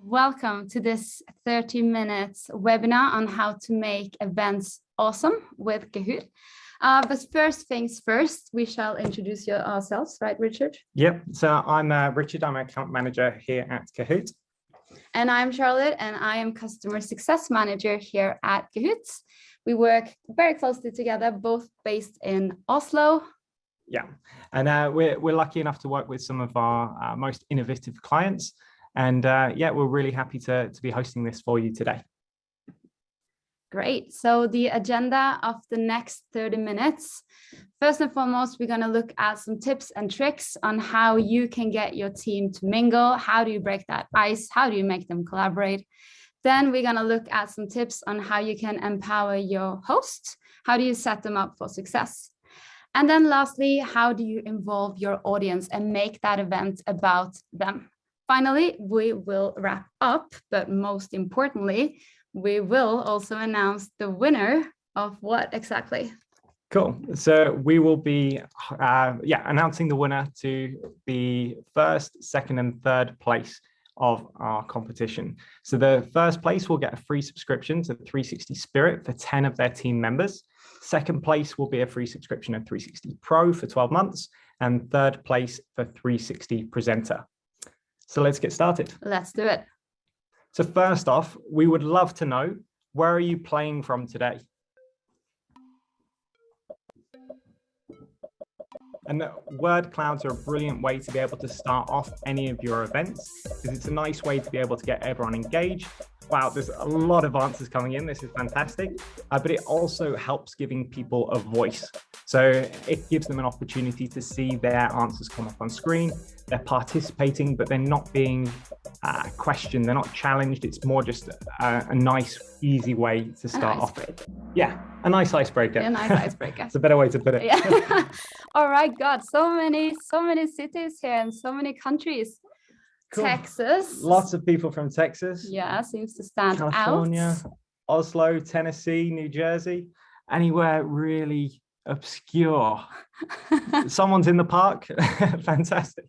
Welcome to this 30 minutes webinar on how to make events awesome with Kahoot. But first things first, we shall introduce ourselves, right, Richard? Yep. So I'm Richard. I'm an account manager here at Kahoot. And I'm Charlotte, and I am customer success manager here at Kahoot. We work very closely together, both based in Oslo. Yeah, and we're lucky enough to work with some of our most innovative clients. And yeah, we're really happy to be hosting this for you today. Great. So the agenda of the next 30 minutes, first and foremost, we're going to look at some tips and tricks on how you can get your team to mingle. How do you break that ice? How do you make them collaborate? Then we're going to look at some tips on how you can empower your host. How do you set them up for success? And then lastly, how do you involve your audience and make that event about them? Finally, we will wrap up, but most importantly, we will also announce the winner of what exactly? Cool. So we will be announcing the winner to the first, second, and third place of our competition. So the first place will get a free subscription to 360 Spirit for 10 of their team members. Second place will be a free subscription of 360 Pro for 12 months, and third place for 360 Presenter. So let's get started. Let's do it. So first off, we would love to know, where are you playing from today? And word clouds are a brilliant way to be able to start off any of your events, because it's a nice way to be able to get everyone engaged. Wow, there's a lot of answers coming in. This is fantastic. But it also helps giving people a voice. So it gives them an opportunity to see their answers come up on screen. They're participating, but they're not being questioned. They're not challenged. It's more just a nice, easy way to start off. Yeah, a nice icebreaker. A nice icebreaker. It's a better way to put it. Yeah. All right, God, so many cities here and so many countries. Cool. Texas. Lots of people from Texas. Yeah, seems to stand California, out. Oslo, Tennessee, New Jersey, anywhere really obscure. Someone's in the park. Fantastic.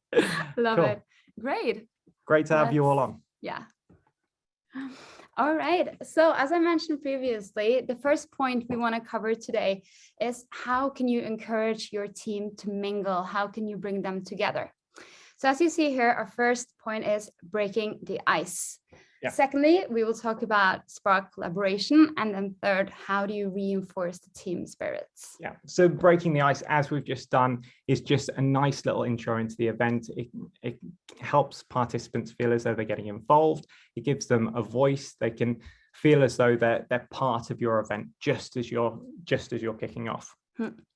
Love it. Great. Great to have you all on. Yeah. All right. So as I mentioned previously, the first point we want to cover today is how can you encourage your team to mingle? How can you bring them together? So as you see here, our first point is breaking the ice. Yeah. Secondly, we will talk about spark collaboration. And then third, how do you reinforce the team spirits? Yeah, so breaking the ice, as we've just done, is just a nice little intro into the event. It helps participants feel as though they're getting involved. It gives them a voice. They can feel as though they're part of your event just as you're kicking off.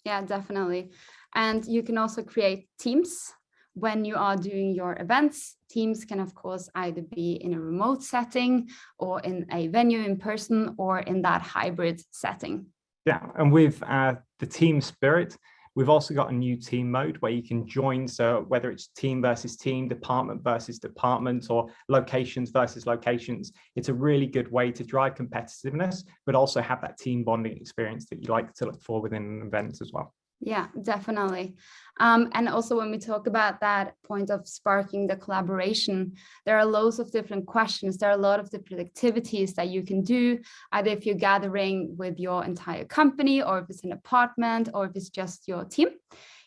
Yeah, definitely. And you can also create teams. When you are doing your events, teams can, of course, either be in a remote setting or in a venue in person or in that hybrid setting. Yeah, and with the team spirit, we've also got a new team mode where you can join. So whether it's team versus team, department versus department, or locations versus locations, it's a really good way to drive competitiveness, but also have that team bonding experience that you like to look for within an event as well. Yeah, definitely. And also when we talk about that point of sparking the collaboration, there are loads of different questions. There are a lot of different activities that you can do, either if you're gathering with your entire company, or if it's an apartment, or if it's just your team.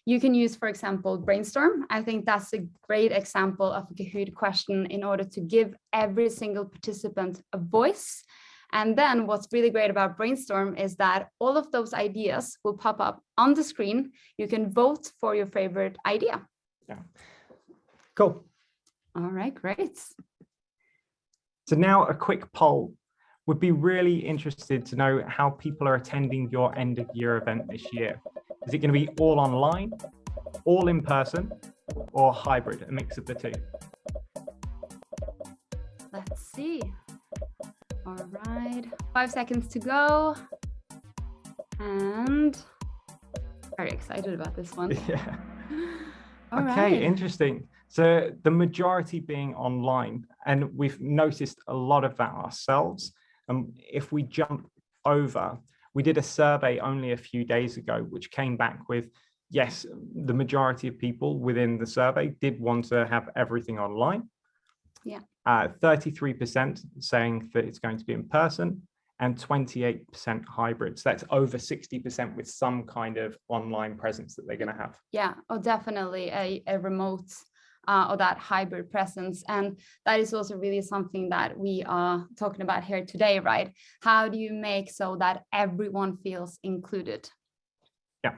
You can use, for example, brainstorm. I think that's a great example of a Kahoot question in order to give every single participant a voice. And then what's really great about brainstorm is that all of those ideas will pop up on the screen. You can vote for your favorite idea. Yeah. Cool. All right, great. So now a quick poll. Would be really interested to know how people are attending your end of year event this year. Is it going to be all online, all in person, or hybrid, a mix of the two? Let's see. All right, 5 seconds to go. And very excited about this one. Yeah. All okay, right. Interesting. So the majority being online, and we've noticed a lot of that ourselves. If we jump over, we did a survey only a few days ago, which came back with, yes, the majority of people within the survey did want to have everything online. Yeah. 33% saying that it's going to be in person, and 28% hybrid. So that's over 60% with some kind of online presence that they're going to have. Yeah, oh, definitely a remote or that hybrid presence. And that is also really something that we are talking about here today, right? How do you make so that everyone feels included? Yeah,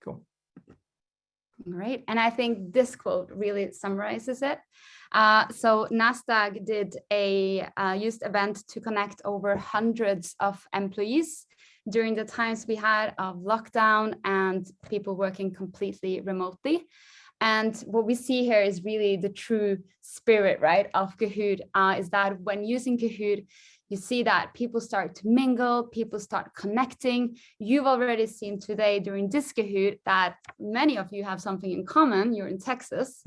cool. Great. And I think this quote really summarizes it. So NASDAQ did a used event to connect over hundreds of employees during the times we had of lockdown and people working completely remotely. And what we see here is really the true spirit, right, of Kahoot, is that when using Kahoot, you see that people start to mingle, people start connecting. You've already seen today during this Kahoot that many of you have something in common. You're in Texas.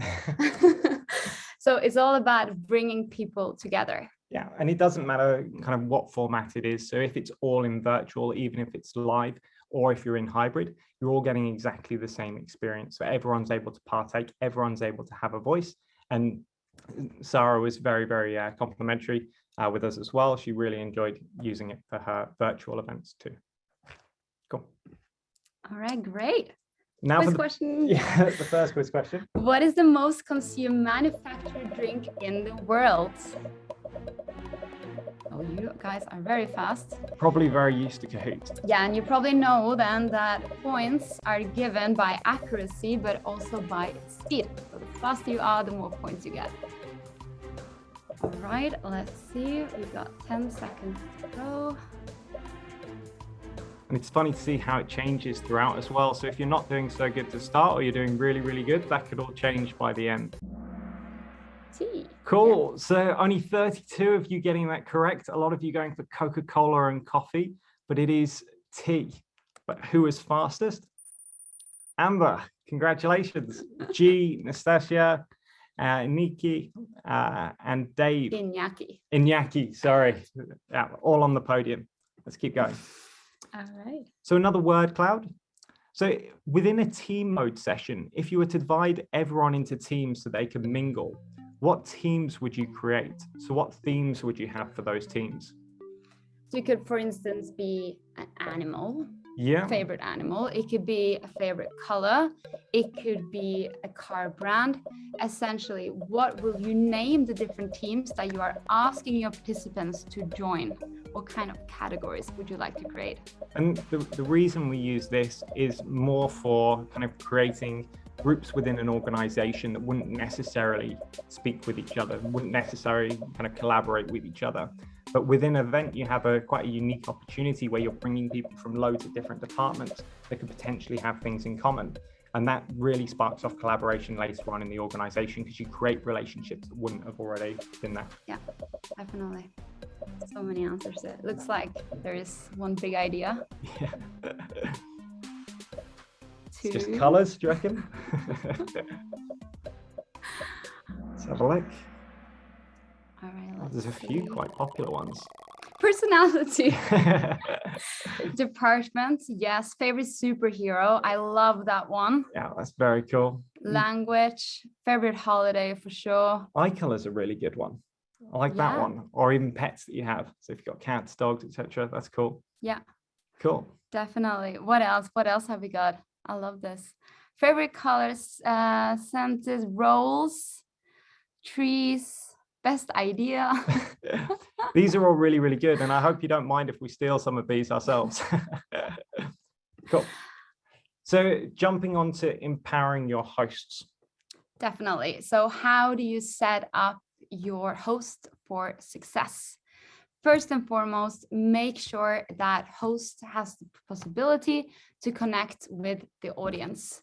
So it's all about bringing people together. Yeah, and it doesn't matter kind of what format it is. So if it's all in virtual, even if it's live, or if you're in hybrid, you're all getting exactly the same experience. So everyone's able to partake, everyone's able to have a voice. And Sarah was very, very complimentary with us as well. She really enjoyed using it for her virtual events too. Cool. All right, great. Now quiz for the question. Yeah, the first quiz question. What is the most consumed manufactured drink in the world? Oh, you guys are very fast. Probably very used to Kahoot. Yeah, and you probably know then that points are given by accuracy, but also by speed. So the faster you are, the more points you get. All right, let's see. We've got 10 seconds to go. And it's funny to see how it changes throughout as well. So if you're not doing so good to start, or you're doing really, really good, that could all change by the end. Tea. Cool. Yeah. So only 32 of you getting that correct. A lot of you going for Coca-Cola and coffee, but it is tea. But who is fastest? Amber, congratulations. G, Nastasia, Nikki, and Dave. Iñaki, sorry. Yeah, all on the podium. Let's keep going. All right. So another word cloud. So within a team mode session, if you were to divide everyone into teams so they could mingle, what teams would you create? So what themes would you have for those teams? So it could, for instance, be an animal. Yeah. Favorite animal. It could be a favorite color. It could be a car brand. Essentially, what will you name the different teams that you are asking your participants to join? What kind of categories would you like to create? And the reason we use this is more for kind of creating groups within an organization that wouldn't necessarily speak with each other, wouldn't necessarily kind of collaborate with each other. But within an event, you have quite a unique opportunity where you're bringing people from loads of different departments that could potentially have things in common. And that really sparks off collaboration later on in the organization because you create relationships that wouldn't have already been there. Yeah, definitely. So many answers. It looks like there is one big idea. Yeah. Two. Just colors, do you reckon? Let's have a look. All right, there's a few quite popular ones. Personality. Department, yes. Favorite superhero, I love that one. Yeah, that's very cool. Language, favorite holiday for sure. Eye color is a really good one. I like that one. Or even pets that you have. So if you've got cats, dogs, etc., that's cool. Yeah. Cool. Definitely. What else? What else have we got? I love this. Favorite colors, senses, roles, trees. Best idea. These are all really, really good. And I hope you don't mind if we steal some of these ourselves. Cool. So jumping on to empowering your hosts. Definitely. So how do you set up your host for success? First and foremost, make sure that host has the possibility to connect with the audience.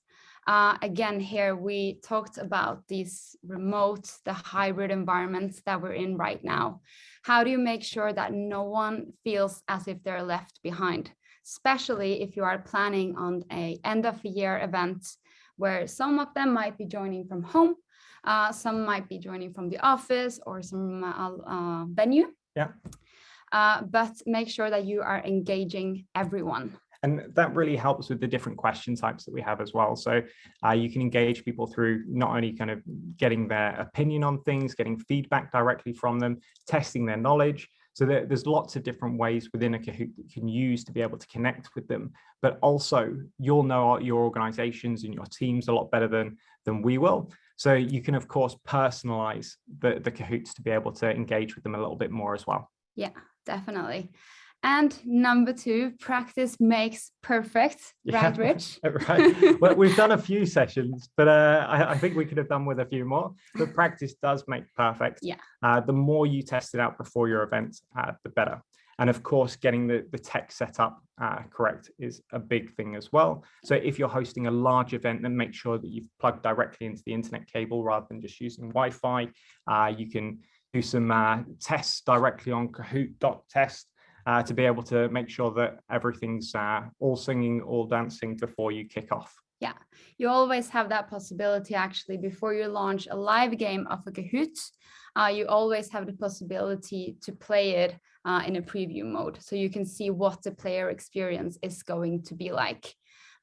Again, here we talked about these remote, the hybrid environments that we're in right now. How do you make sure that no one feels as if they're left behind, especially if you are planning on an end of the year event where some of them might be joining from home, some might be joining from the office or some venue. Yeah. But make sure that you are engaging everyone. And that really helps with the different question types that we have as well. So you can engage people through not only kind of getting their opinion on things, getting feedback directly from them, testing their knowledge. So there's lots of different ways within a Kahoot that you can use to be able to connect with them. But also, you'll know your organizations and your teams a lot better than we will. So you can, of course, personalize the Kahoots to be able to engage with them a little bit more as well. Yeah, definitely. And number 2, practice makes perfect, right, Rich? Right. Well, we've done a few sessions, but I think we could have done with a few more. But practice does make perfect. Yeah. The more you test it out before your event, the better. And of course, getting the tech set up correct is a big thing as well. So if you're hosting a large event, then make sure that you've plugged directly into the internet cable rather than just using Wi-Fi. You can do some tests directly on Kahoot.test. To be able to make sure that everything's all singing, all dancing before you kick off. Yeah, you always have that possibility actually before you launch a live game of a Kahoot. You always have the possibility to play it in a preview mode, so you can see what the player experience is going to be like.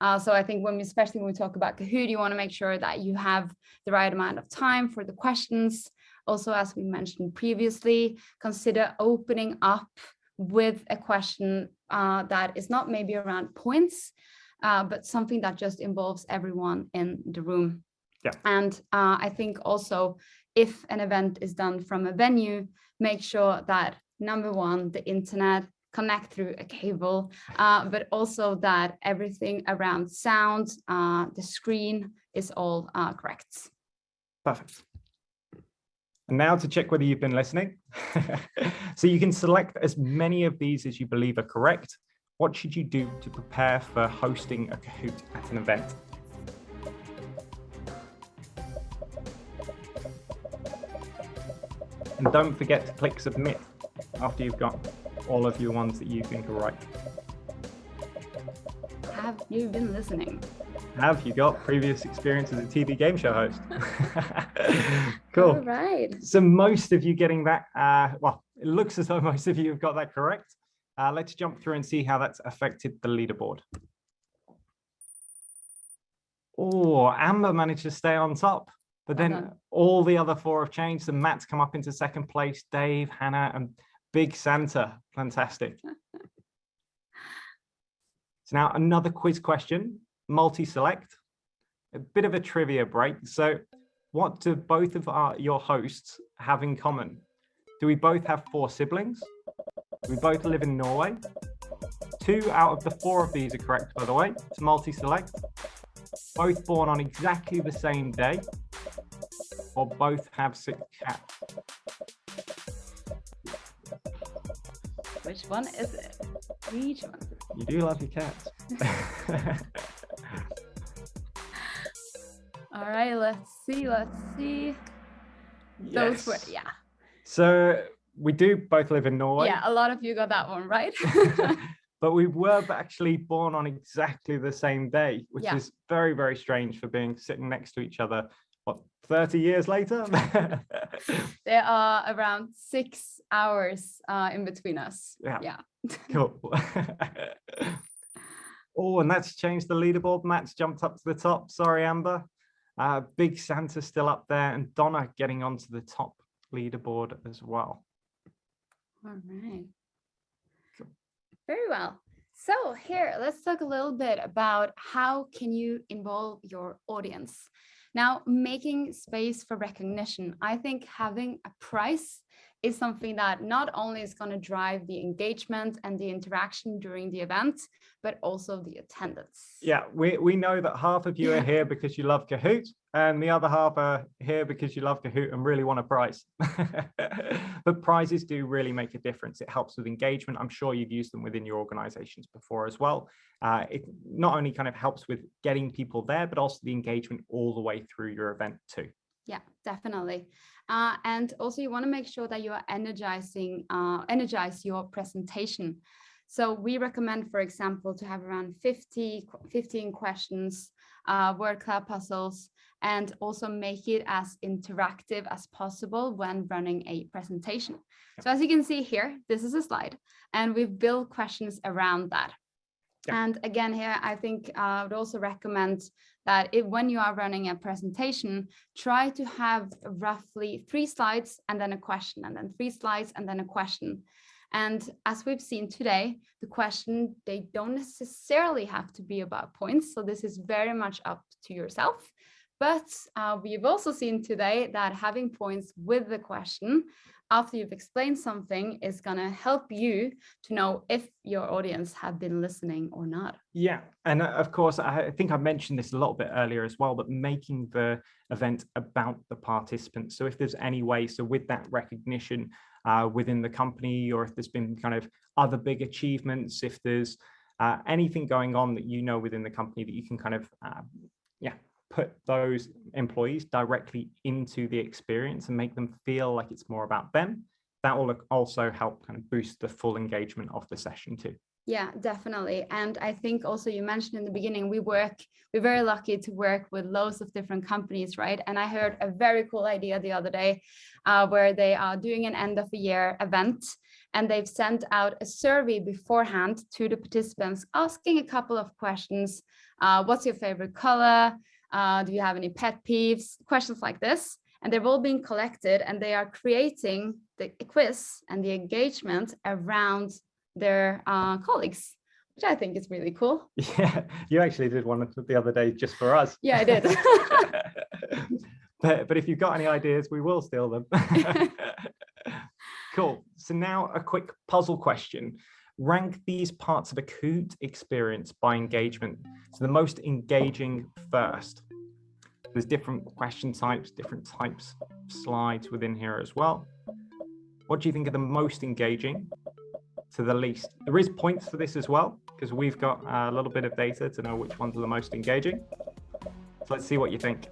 So I think especially when we talk about Kahoot, you want to make sure that you have the right amount of time for the questions. Also, as we mentioned previously, consider opening up with a question that is not maybe around points, but something that just involves everyone in the room. Yeah. And I think also if an event is done from a venue, make sure that number 1, the internet connect through a cable, but also that everything around sound, the screen is all correct. Perfect. And now to check whether you've been listening. So you can select as many of these as you believe are correct. What should you do to prepare for hosting a Kahoot at an event? And don't forget to click submit after you've got all of your ones that you think are right. Have you been listening? Have you got previous experience as a TV game show host? Cool. All right. So most of you getting that, well, it looks as though most of you have got that correct. Let's jump through and see how that's affected the leaderboard. Oh, Amber managed to stay on top, but then all the other 4 have changed. So Matt's come up into 2nd place, Dave, Hannah, and Big Santa. Fantastic. So now another quiz question, multi-select, a bit of a trivia break. So what do both of your hosts have in common? Do we both have 4 siblings? Do we both live in Norway? 2 out of the 4 of these are correct, by the way. It's multi-select. Both born on exactly the same day, or both have 6 cats. Which one is it? Which one? You do love your cats. All right, let's see. Those were, yeah. So we do both live in Norway. Yeah, a lot of you got that one right. But we were actually born on exactly the same day, which is very, very strange for being sitting next to each other, what, 30 years later? There are around 6 hours in between us. Yeah. Cool. Oh, and that's changed the leaderboard. Matt's jumped up to the top. Sorry, Amber. Big Santa's still up there, and Donna getting onto the top leaderboard as well. All right. Cool. Very well. So here, let's talk a little bit about how can you involve your audience. Now, making space for recognition. I think having a prize is something that not only is going to drive the engagement and the interaction during the event, but also the attendance. Yeah, we know that half of you are here because you love Kahoot, and the other half are here because you love Kahoot and really want a prize. But prizes do really make a difference. It helps with engagement. I'm sure you've used them within your organizations before as well. It not only kind of helps with getting people there, but also the engagement all the way through your event too. Yeah, definitely. And also you want to make sure that you are energize your presentation. So we recommend, for example, to have around 15 questions, word cloud puzzles, and also make it as interactive as possible when running a presentation. So as you can see here, this is a slide, and we've built questions around that. And again, here, I think I would also recommend that when you are running a presentation, try to have roughly 3 slides and then a question, and then 3 slides and then a question. And as we've seen today, the question, they don't necessarily have to be about points. So this is very much up to yourself. But we've also seen today that having points with the question after you've explained something is going to help you to know if your audience have been listening or not. Yeah, and of course, I think I mentioned this a little bit earlier as well, but making the event about the participants. So if there's any way, so with that recognition within the company, or if there's been kind of other big achievements, if there's anything going on that you know within the company that you can kind of, put those employees directly into the experience and make them feel like it's more about them, that will also help kind of boost the full engagement of the session too. Yeah, definitely. And I think also you mentioned in the beginning, we're very lucky to work with loads of different companies, right? And I heard a very cool idea the other day where they are doing an end of the year event, and they've sent out a survey beforehand to the participants asking a couple of questions. What's your favorite color? Do you have any pet peeves? Questions like this. And they've all been collected, and they are creating the quiz and the engagement around their colleagues, which I think is really cool. Yeah, you actually did one the other day just for us. Yeah, I did. but if you've got any ideas, we will steal them. Cool. So now a quick puzzle question. Rank these parts of a Kahoot experience by engagement. So the most engaging first. There's different question types, different types of slides within here as well. What do you think are the most engaging to the least? There is points for this as well, because we've got a little bit of data to know which ones are the most engaging. So let's see what you think.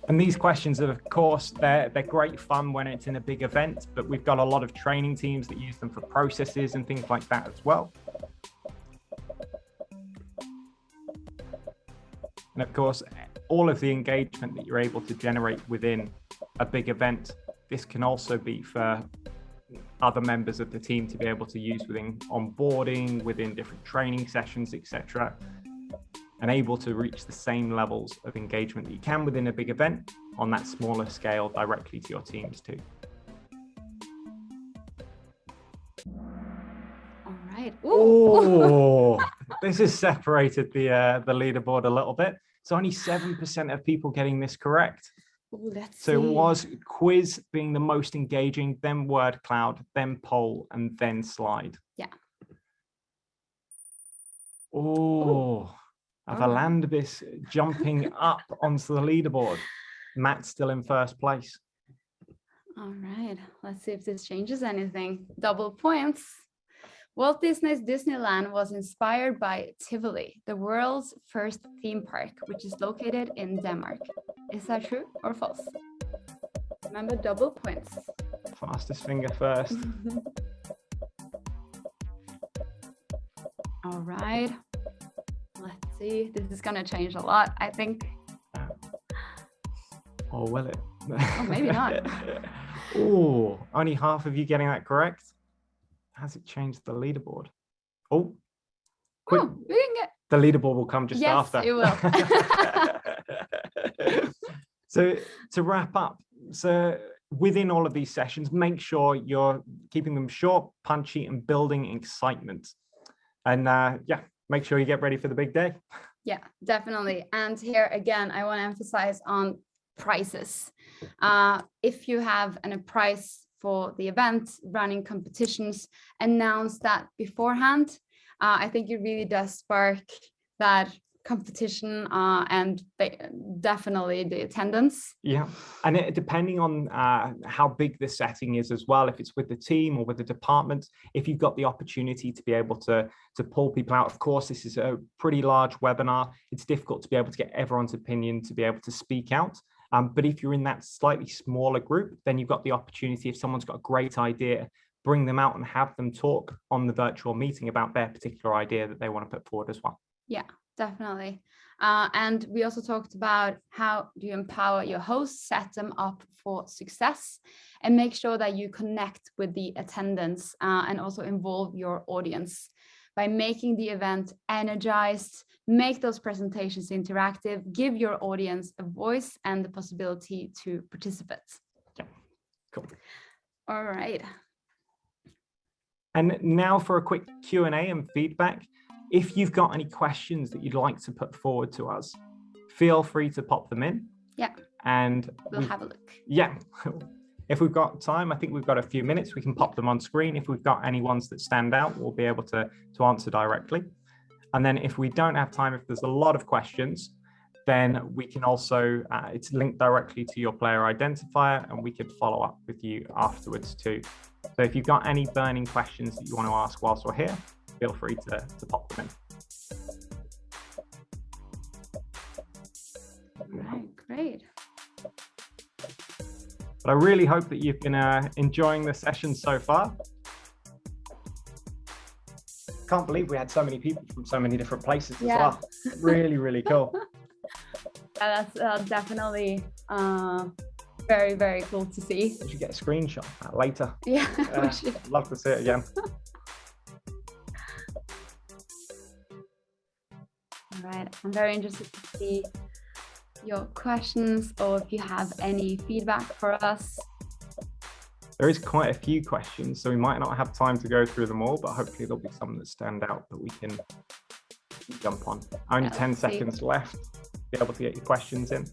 And these questions, of course, they're great fun when it's in a big event, but we've got a lot of training teams that use them for processes and things like that as well. And of course, all of the engagement that you're able to generate within a big event, this can also be for other members of the team to be able to use within onboarding, within different training sessions, etc., and able to reach the same levels of engagement that you can within a big event on that smaller scale directly to your teams too. All right. Oh, this has separated the leaderboard a little bit. It's only 7% of people getting this correct. Ooh, let's so see. It was quiz being the most engaging, then word cloud, then poll, and then slide. Yeah. Oh. Avalandibis jumping up onto the leaderboard. Matt's still in first place. All right, let's see if this changes anything. Double points. Walt Disney's Disneyland was inspired by Tivoli, the world's first theme park, which is located in Denmark. Is that true or false? Remember, double points. Fastest finger first. All right. Let's see. This is going to change a lot, I think. Or will it? Oh, maybe not. Oh, only half of you getting that correct. Has it changed the leaderboard? Oh, quick. Oh, we can get... The leaderboard will come just after. Yes, it will. So to wrap up, so within all of these sessions, make sure you're keeping them short, punchy, and building excitement. And make sure you get ready for the big day. Yeah, definitely. And here again, I want to emphasize on prices. If you have a price for the event, running competitions, announce that beforehand. I think it really does spark that competition and definitely the attendance. Yeah, and depending on how big the setting is as well, if it's with the team or with the department, if you've got the opportunity to be able to pull people out. Of course, this is a pretty large webinar. It's difficult to be able to get everyone's opinion to be able to speak out. But if you're in that slightly smaller group, then you've got the opportunity, if someone's got a great idea, bring them out and have them talk on the virtual meeting about their particular idea that they want to put forward as well. Yeah, definitely. And we also talked about how do you empower your hosts, set them up for success, and make sure that you connect with the attendance and also involve your audience by making the event energized, make those presentations interactive, give your audience a voice and the possibility to participate. Yeah, cool. All right. And now for a quick Q&A and feedback. If you've got any questions that you'd like to put forward to us, feel free to pop them in. Yeah. And we'll have a look. Yeah. If we've got time, I think we've got a few minutes, we can pop them on screen. If we've got any ones that stand out, we'll be able to answer directly. And then if we don't have time, if there's a lot of questions, then we can also, it's linked directly to your player identifier, and we could follow up with you afterwards too. So if you've got any burning questions that you want to ask whilst we're here, feel free to pop them in. All right, great. But I really hope that you've been enjoying the session so far. Can't believe we had so many people from so many different places as well. Really, really cool. Yeah, that's definitely very, very cool to see. We should get a screenshot of that later. Yeah, we should. I'd love to see it again. All right, I'm very interested to see your questions or if you have any feedback for us. There is quite a few questions, so we might not have time to go through them all, but hopefully there'll be some that stand out that we can jump on. Only 10 seconds left. Be able to get your questions in.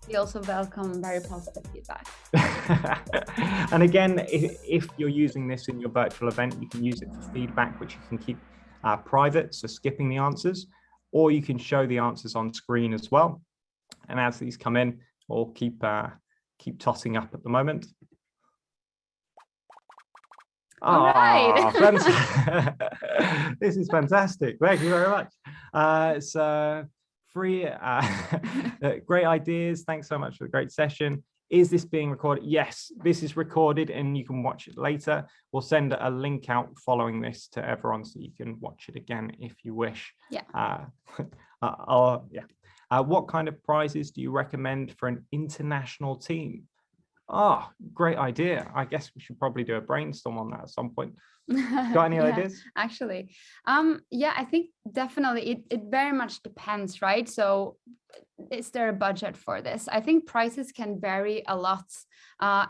We also welcome very positive feedback. And again, if you're using this in your virtual event, you can use it for feedback, which you can keep private, so skipping the answers, or you can show the answers on screen as well. And as these come in, we'll keep tossing up at the moment. All right. This is fantastic. Thank you very much. So free, great ideas. Thanks so much for the great session. Is this being recorded? Yes, this is recorded and you can watch it later. We'll send a link out following this to everyone so you can watch it again if you wish. Yeah. What kind of prizes do you recommend for an international team? Oh, great idea. I guess we should probably do a brainstorm on that at some point. Got any ideas? Actually, yeah, I think definitely it very much depends, right? So is there a budget for this? I think prices can vary a lot.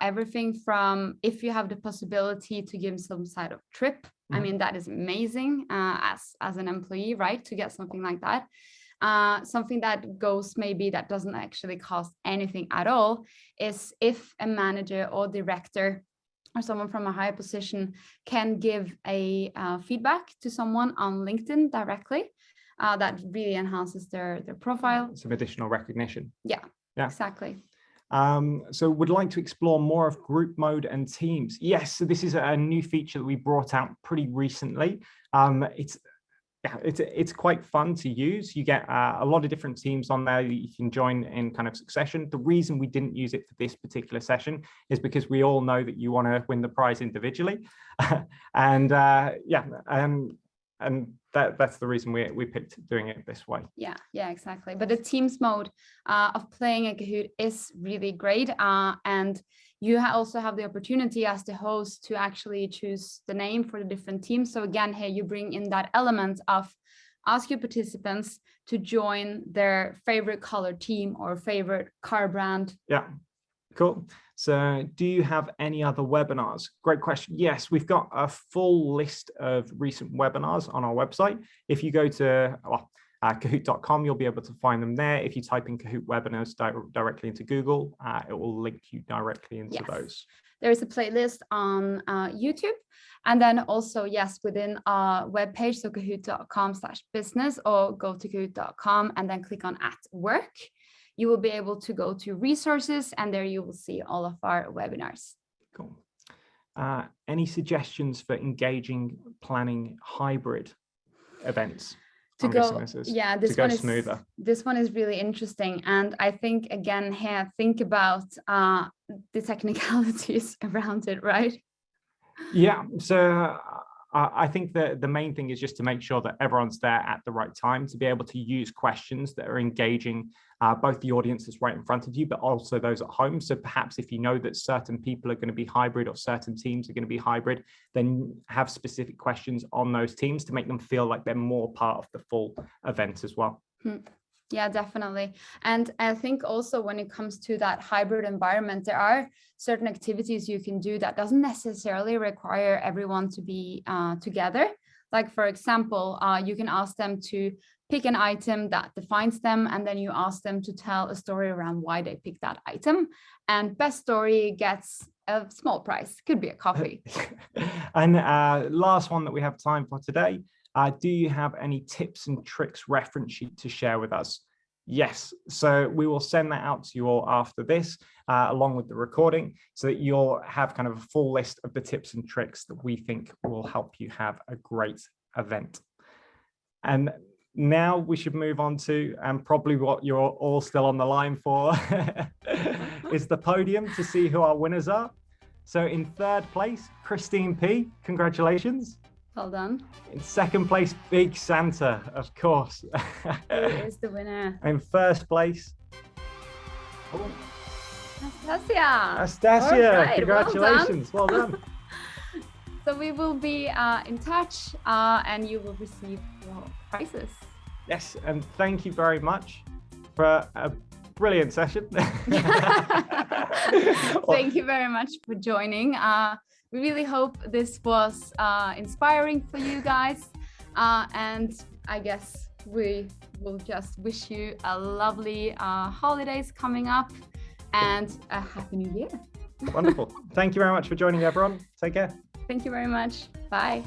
Everything from if you have the possibility to give some sort of trip. I mean, that is amazing as an employee, right? To get something like that. Something that goes maybe that doesn't actually cost anything at all is if a manager or director or someone from a higher position can give a feedback to someone on LinkedIn directly. That really enhances their profile. Some additional recognition. Yeah, exactly. So would like to explore more of group mode and teams. Yes, so this is a new feature that we brought out pretty recently. It's quite fun to use. You get a lot of different teams on there that you can join in kind of succession. The reason we didn't use it for this particular session is because we all know that you want to win the prize individually. And that's the reason we picked doing it this way. Yeah, exactly. But the teams mode of playing a Kahoot is really great. And you also have the opportunity as the host to actually choose the name for the different teams. So again, here you bring in that element of ask your participants to join their favorite color team or favorite car brand. Yeah, cool. So do you have any other webinars? Great question. Yes, we've got a full list of recent webinars on our website. If you go to Kahoot.com, you'll be able to find them there. If you type in Kahoot webinars directly into Google, it will link you directly into those. There is a playlist on YouTube. And then also, within our webpage, so kahoot.com/business, or go to kahoot.com and then click on @work. You will be able to go to resources and there you will see all of our webinars. Cool. Any suggestions for engaging, planning hybrid events? To go smoother. This one is really interesting. And I think, again, here, think about the technicalities around it, right? Yeah, so I think that the main thing is just to make sure that everyone's there at the right time, to be able to use questions that are engaging both the audience that's right in front of you, but also those at home. So perhaps if you know that certain people are going to be hybrid or certain teams are going to be hybrid, then have specific questions on those teams to make them feel like they're more part of the full event as well. Yeah, definitely. And I think also when it comes to that hybrid environment, there are certain activities you can do that doesn't necessarily require everyone to be together. Like, for example, you can ask them to pick an item that defines them, and then you ask them to tell a story around why they picked that item. And best story gets a small prize, could be a coffee. And last one that we have time for today. Do you have any tips and tricks reference sheet to share with us? Yes. So we will send that out to you all after this, along with the recording, so that you'll have kind of a full list of the tips and tricks that we think will help you have a great event. And now we should move on to, and probably what you're all still on the line for, is the podium to see who our winners are. So in third place, Christine P. Congratulations. Well done. In second place, Big Santa, of course. Who is the winner? In first place, Anastasia. Anastasia, Right, congratulations. Well done. So we will be in touch and you will receive your prizes. Yes, and thank you very much for a brilliant session. Thank you very much for joining. We really hope this was inspiring for you guys. And I guess we will just wish you a lovely holidays coming up and a happy new year. Wonderful. Thank you very much for joining, everyone. Take care. Thank you very much. Bye.